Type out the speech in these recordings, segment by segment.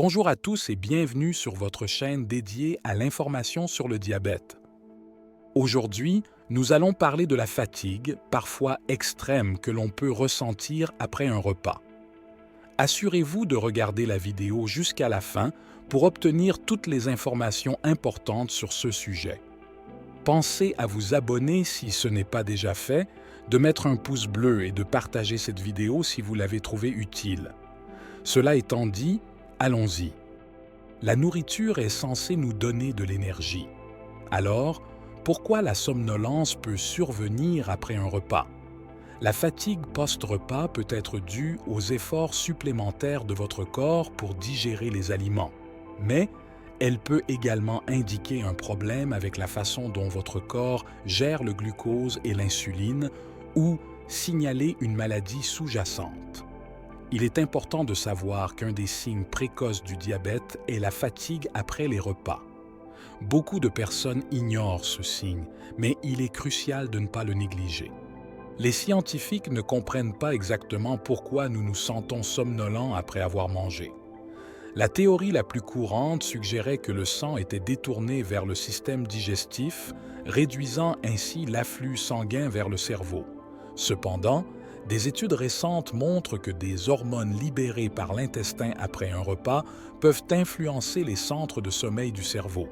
Bonjour à tous et bienvenue sur votre chaîne dédiée à l'information sur le diabète. Aujourd'hui, nous allons parler de la fatigue, parfois extrême, que l'on peut ressentir après un repas. Assurez-vous de regarder la vidéo jusqu'à la fin pour obtenir toutes les informations importantes sur ce sujet. Pensez à vous abonner si ce n'est pas déjà fait, de mettre un pouce bleu et de partager cette vidéo si vous l'avez trouvée utile. Cela étant dit, allons-y. La nourriture est censée nous donner de l'énergie. Alors, pourquoi la somnolence peut survenir après un repas? La fatigue post-repas peut être due aux efforts supplémentaires de votre corps pour digérer les aliments, mais elle peut également indiquer un problème avec la façon dont votre corps gère le glucose et l'insuline ou signaler une maladie sous-jacente. Il est important de savoir qu'un des signes précoces du diabète est la fatigue après les repas. Beaucoup de personnes ignorent ce signe, mais il est crucial de ne pas le négliger. Les scientifiques ne comprennent pas exactement pourquoi nous nous sentons somnolents après avoir mangé. La théorie la plus courante suggérait que le sang était détourné vers le système digestif, réduisant ainsi l'afflux sanguin vers le cerveau. Cependant, des études récentes montrent que des hormones libérées par l'intestin après un repas peuvent influencer les centres de sommeil du cerveau.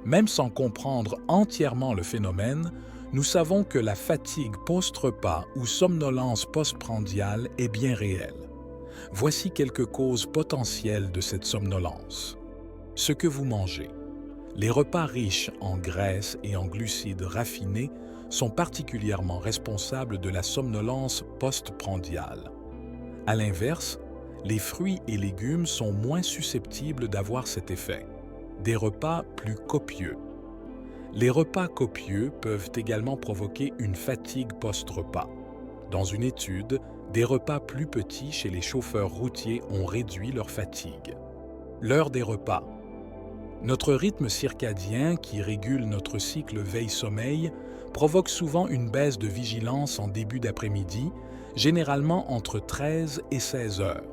Même sans comprendre entièrement le phénomène, nous savons que la fatigue post-repas ou somnolence postprandiale est bien réelle. Voici quelques causes potentielles de cette somnolence. Ce que vous mangez. Les repas riches en graisses et en glucides raffinés sont particulièrement responsables de la somnolence postprandiale. À l'inverse, les fruits et légumes sont moins susceptibles d'avoir cet effet. Des repas plus copieux. Les repas copieux peuvent également provoquer une fatigue post-repas. Dans une étude, des repas plus petits chez les chauffeurs routiers ont réduit leur fatigue. L'heure des repas. Notre rythme circadien, qui régule notre cycle veille-sommeil, provoque souvent une baisse de vigilance en début d'après-midi, généralement entre 13 et 16 heures.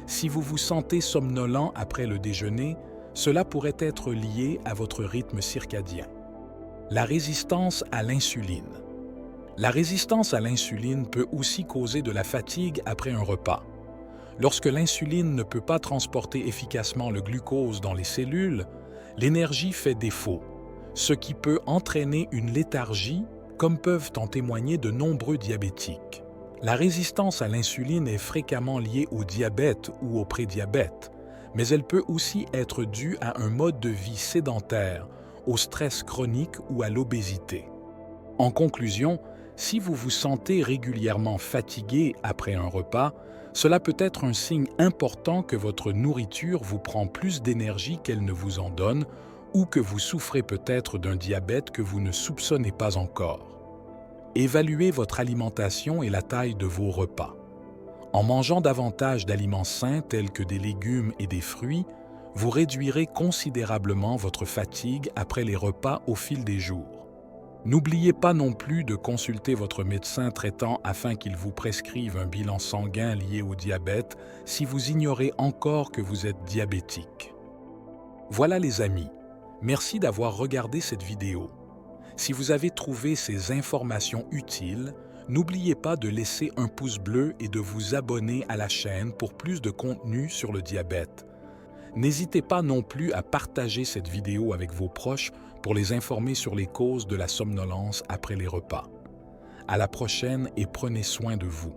Si vous vous sentez somnolent après le déjeuner, cela pourrait être lié à votre rythme circadien. La résistance à l'insuline. La résistance à l'insuline peut aussi causer de la fatigue après un repas. Lorsque l'insuline ne peut pas transporter efficacement le glucose dans les cellules, l'énergie fait défaut, ce qui peut entraîner une léthargie, comme peuvent en témoigner de nombreux diabétiques. La résistance à l'insuline est fréquemment liée au diabète ou au prédiabète, mais elle peut aussi être due à un mode de vie sédentaire, au stress chronique ou à l'obésité. En conclusion, si vous vous sentez régulièrement fatigué après un repas, cela peut être un signe important que votre nourriture vous prend plus d'énergie qu'elle ne vous en donne ou que vous souffrez peut-être d'un diabète que vous ne soupçonnez pas encore. Évaluez votre alimentation et la taille de vos repas. En mangeant davantage d'aliments sains tels que des légumes et des fruits, vous réduirez considérablement votre fatigue après les repas au fil des jours. N'oubliez pas non plus de consulter votre médecin traitant afin qu'il vous prescrive un bilan sanguin lié au diabète si vous ignorez encore que vous êtes diabétique. Voilà les amis, merci d'avoir regardé cette vidéo. Si vous avez trouvé ces informations utiles, n'oubliez pas de laisser un pouce bleu et de vous abonner à la chaîne pour plus de contenu sur le diabète. N'hésitez pas non plus à partager cette vidéo avec vos proches pour les informer sur les causes de la somnolence après les repas. À la prochaine et prenez soin de vous.